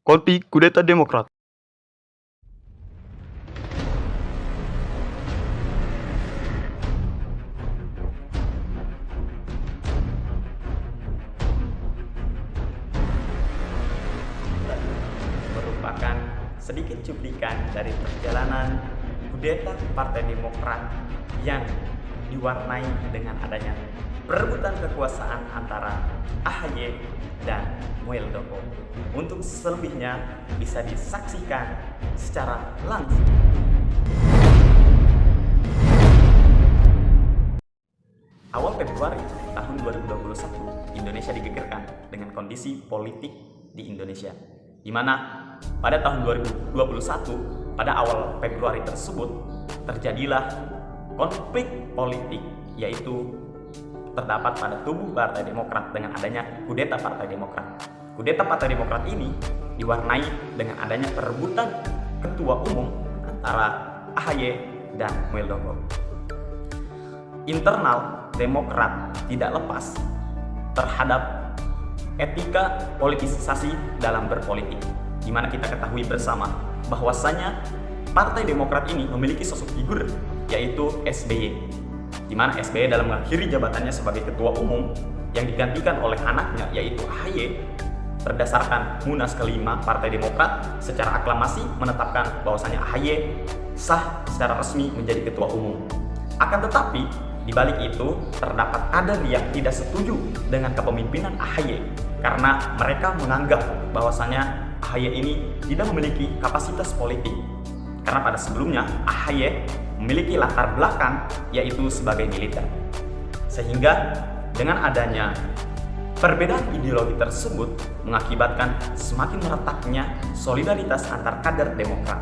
Konflik kudeta Demokrat. Merupakan sedikit cuplikan dari perjalanan kudeta Partai Demokrat yang diwarnai dengan adanya perebutan kekuasaan antara AHY dan Muldoko. Untuk selebihnya bisa disaksikan secara langsung. Awal Februari tahun 2021, Indonesia digegerkan dengan kondisi politik di Indonesia, di mana pada tahun 2021, pada awal Februari tersebut, terjadilah konflik politik, yaitu terdapat pada tubuh Partai Demokrat dengan adanya kudeta Partai Demokrat. Kudeta Partai Demokrat ini diwarnai dengan adanya perebutan ketua umum antara AHY dan Muldoko. Internal Demokrat tidak lepas terhadap etika politisasi dalam berpolitik, di mana kita ketahui bersama bahwasanya Partai Demokrat ini memiliki sosok figur, yaitu SBY, di mana SBY dalam mengakhiri jabatannya sebagai ketua umum yang digantikan oleh anaknya, yaitu AHY, berdasarkan Munas kelima Partai Demokrat secara aklamasi menetapkan bahwasanya AHY sah secara resmi menjadi ketua umum. Akan tetapi di balik itu terdapat kader yang tidak setuju dengan kepemimpinan AHY karena mereka menganggap bahwasanya AHY ini tidak memiliki kapasitas politik. Karena pada sebelumnya AHY memiliki latar belakang yaitu sebagai militer. Sehingga dengan adanya perbedaan ideologi tersebut mengakibatkan semakin meretaknya solidaritas antar kader Demokrat,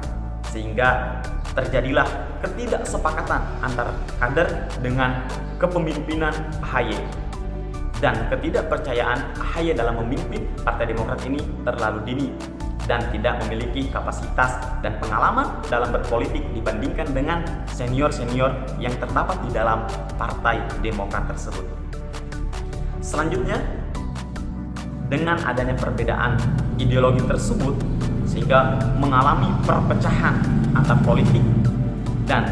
sehingga terjadilah ketidaksepakatan antar kader dengan kepemimpinan AHY, dan ketidakpercayaan AHY dalam memimpin Partai Demokrat ini terlalu dini dan tidak memiliki kapasitas dan pengalaman dalam berpolitik dibandingkan dengan senior-senior yang terdapat di dalam Partai Demokrat tersebut. Selanjutnya, dengan adanya perbedaan ideologi tersebut sehingga mengalami perpecahan antar politik dan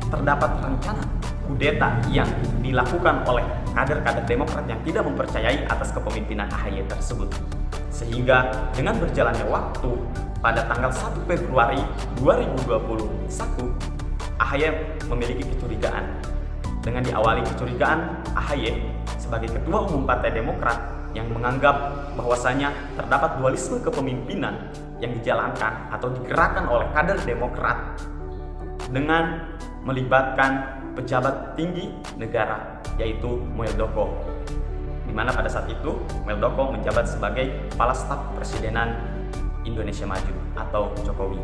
terdapat rencana kudeta yang dilakukan oleh kader-kader Demokrat yang tidak mempercayai atas kepemimpinan AHY tersebut. Sehingga dengan berjalannya waktu, pada tanggal 1 Februari 2021, AHY memiliki kecurigaan. Dengan diawali kecurigaan AHY sebagai ketua umum Partai Demokrat yang menganggap bahwasanya terdapat dualisme kepemimpinan yang dijalankan atau digerakkan oleh kader Demokrat dengan melibatkan pejabat tinggi negara, yaitu Muldoko, di mana pada saat itu Muldoko menjabat sebagai Kepala Staf Presidenan Indonesia Maju atau Jokowi.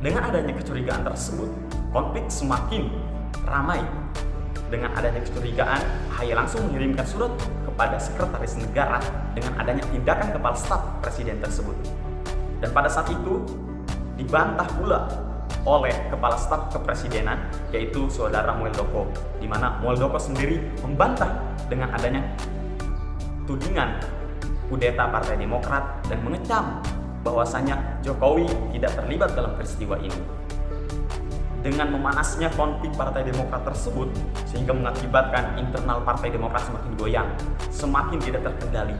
Dengan adanya kecurigaan tersebut, konflik semakin ramai. Dengan adanya kecurigaan, AHY langsung mengirimkan surat kepada Sekretaris Negara dengan adanya tindakan Kepala Staf Presiden tersebut. Dan pada saat itu dibantah pula oleh Kepala Staf Kepresidenan, yaitu saudara Muldoko, di mana Muldoko sendiri membantah dengan adanya tudingan kudeta Partai Demokrat dan mengecam bahwasanya Jokowi tidak terlibat dalam peristiwa ini. Dengan memanasnya konflik Partai Demokrat tersebut, sehingga mengakibatkan internal Partai Demokrat semakin goyang, semakin tidak terkendali.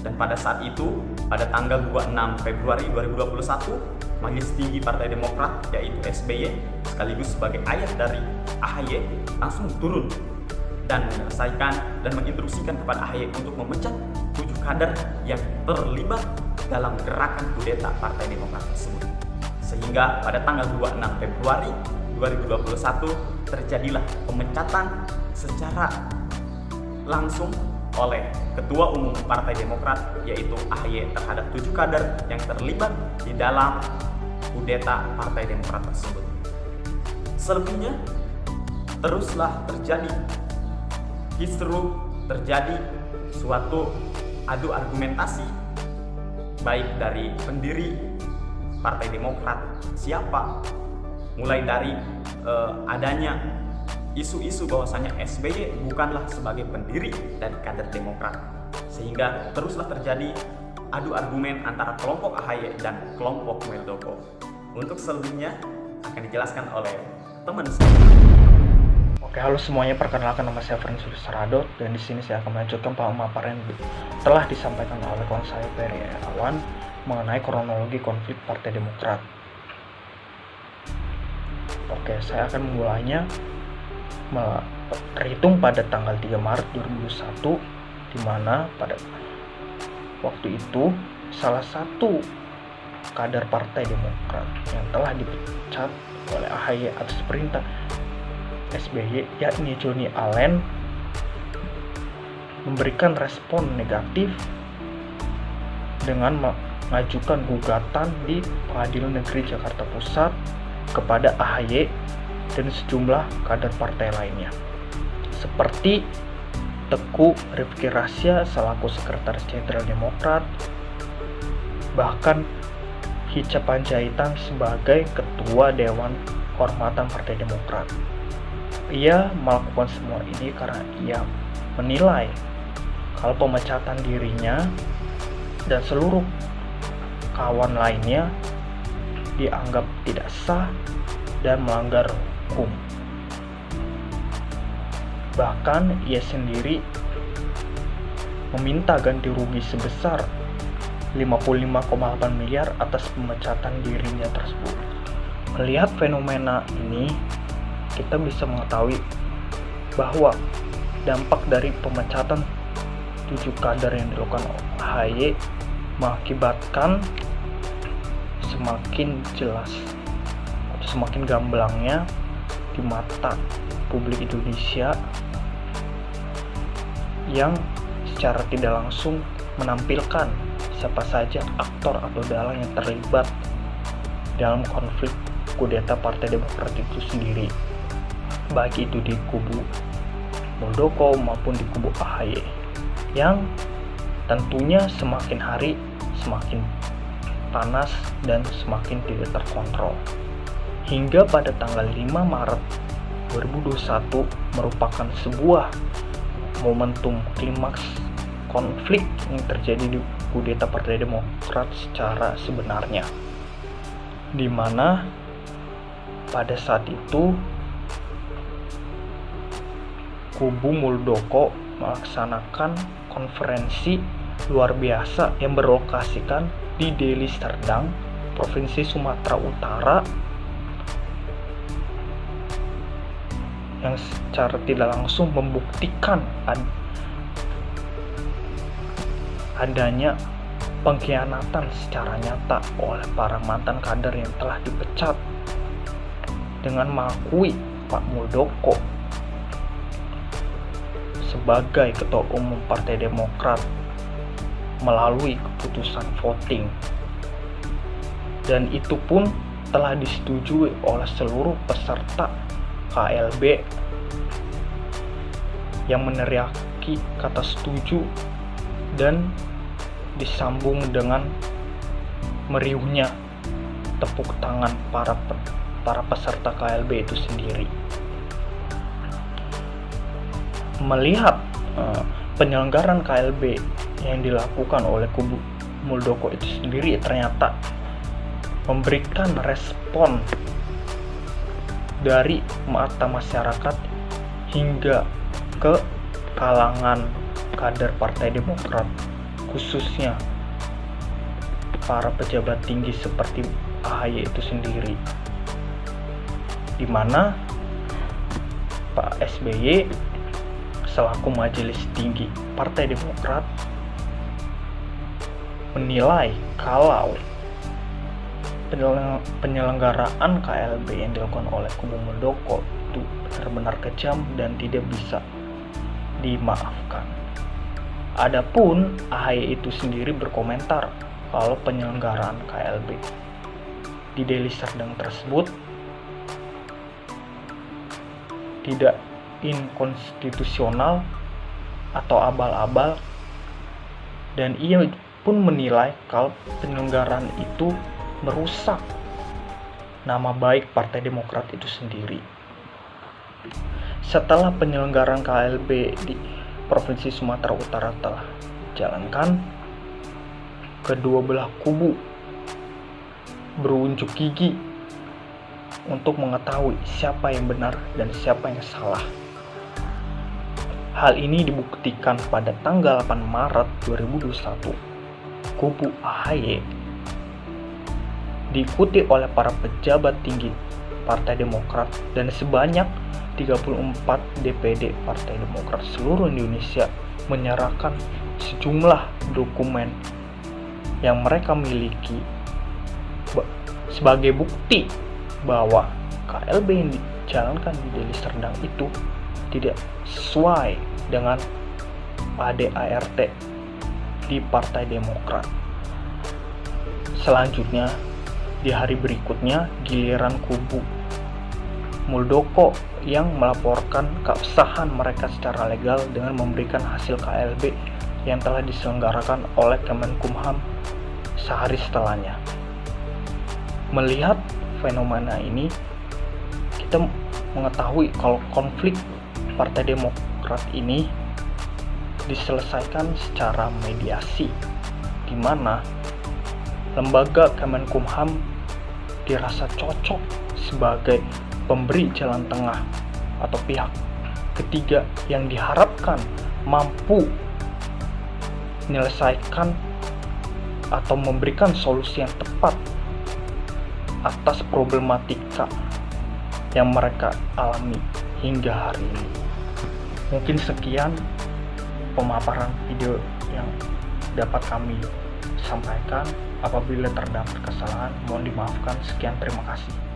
Dan pada saat itu, pada tanggal 26 Februari 2021, Majelis Tinggi Partai Demokrat, yaitu SBY, sekaligus sebagai ayah dari AHY, langsung turun dan menyelesaikan dan menginstruksikan kepada AHY untuk memecat 7 kader yang terlibat dalam gerakan kudeta Partai Demokrat tersebut. Sehingga pada tanggal 26 Februari 2021 terjadilah pemecatan secara langsung oleh Ketua Umum Partai Demokrat, yaitu AHY, terhadap 7 kader yang terlibat di dalam kudeta Partai Demokrat tersebut. Selebihnya teruslah terjadi kisruh, terjadi suatu adu argumentasi baik dari pendiri Partai Demokrat siapa, mulai dari adanya isu-isu bahwasanya SBY bukanlah sebagai pendiri dari kader Demokrat, sehingga teruslah terjadi adu argumen antara kelompok AHY dan kelompok Muldoko. Untuk selebihnya akan dijelaskan oleh teman saya. Oke, halo semuanya, perkenalkan nama saya Francis Radot dan di sini saya akan melanjutkan pemaparan yang telah disampaikan oleh kawan saya Ferry Irawan mengenai kronologi konflik Partai Demokrat. Oke, saya akan memulainya terhitung pada tanggal 3 Maret 2021, di mana pada waktu itu salah satu kader Partai Demokrat yang telah dipecat oleh AHY atas perintah SBY, yakni Johnny Allen, memberikan respon negatif dengan mengajukan gugatan di Pengadilan Negeri Jakarta Pusat kepada AHY dan sejumlah kader partai lainnya, seperti Teguh Rifki Rasya selaku Sekretaris Jenderal Demokrat, bahkan Hinca Panjaitan sebagai Ketua Dewan Kehormatan Partai Demokrat. Ia melakukan semua ini karena ia menilai kalau pemecatan dirinya dan seluruh kawan lainnya dianggap tidak sah dan melanggar hukum. Bahkan ia sendiri meminta ganti rugi sebesar 55,8 miliar atas pemecatan dirinya tersebut. Melihat fenomena ini, kita bisa mengetahui bahwa dampak dari pemecatan 7 kader yang dilakukan AHY mengakibatkan semakin jelas atau semakin gamblangnya di mata publik Indonesia yang secara tidak langsung menampilkan siapa saja aktor atau dalang yang terlibat dalam konflik kudeta Partai Demokrat itu sendiri, baik itu di kubu Muldoko maupun di kubu AHY, yang tentunya semakin hari semakin panas dan semakin tidak terkontrol. Hingga pada tanggal 5 Maret 2021 merupakan sebuah momentum klimaks konflik yang terjadi di kudeta Partai Demokrat secara sebenarnya, di mana pada saat itu kubu Muldoko melaksanakan konferensi luar biasa yang berlokasikan di Deli Serdang, Provinsi Sumatera Utara, yang secara tidak langsung membuktikan adanya pengkhianatan secara nyata oleh para mantan kader yang telah dipecat dengan mengakui Pak Muldoko sebagai Ketua Umum Partai Demokrat melalui keputusan voting, dan itu pun telah disetujui oleh seluruh peserta KLB yang meneriaki kata setuju dan disambung dengan meriuhnya tepuk tangan para peserta KLB itu sendiri. Melihat penyelenggaraan KLB yang dilakukan oleh kubu Muldoko itu sendiri ternyata memberikan respon dari mata masyarakat hingga ke kalangan kader Partai Demokrat, khususnya para pejabat tinggi seperti AHY itu sendiri, di mana Pak SBY selaku Majelis Tinggi Partai Demokrat menilai kalau penyelenggaraan KLB yang dilakukan oleh kubu Muldoko itu benar-benar kejam dan tidak bisa dimaafkan. Adapun AHY itu sendiri berkomentar kalau penyelenggaraan KLB di Deli Serdang tersebut tidak inkonstitusional atau abal-abal, dan ia pun menilai kalau penyelenggaraan itu merusak nama baik Partai Demokrat itu sendiri. Setelah penyelenggaraan KLB di Provinsi Sumatera Utara telah dijalankan, kedua belah kubu berunjuk gigi untuk mengetahui siapa yang benar dan siapa yang salah. Hal ini dibuktikan pada tanggal 8 Maret 2021. Kubu AHY diikuti oleh para pejabat tinggi Partai Demokrat dan sebanyak 34 DPD Partai Demokrat seluruh Indonesia menyerahkan sejumlah dokumen yang mereka miliki sebagai bukti bahwa KLB yang dijalankan di Deli Serdang itu tidak sesuai dengan ADART di Partai Demokrat. Selanjutnya, di hari berikutnya, giliran kubu Muldoko yang melaporkan keabsahan mereka secara legal dengan memberikan hasil KLB yang telah diselenggarakan oleh Kemenkumham sehari setelahnya. Melihat fenomena ini, kita mengetahui kalau konflik Partai Demokrat ini diselesaikan secara mediasi, di mana lembaga Kemenkumham dirasa cocok sebagai pemberi jalan tengah atau pihak ketiga yang diharapkan mampu menyelesaikan atau memberikan solusi yang tepat atas problematika yang mereka alami hingga hari ini. Mungkin sekian pemaparan video yang dapat kami sampaikan. Apabila terdapat kesalahan, mohon dimaafkan. Sekian, terima kasih.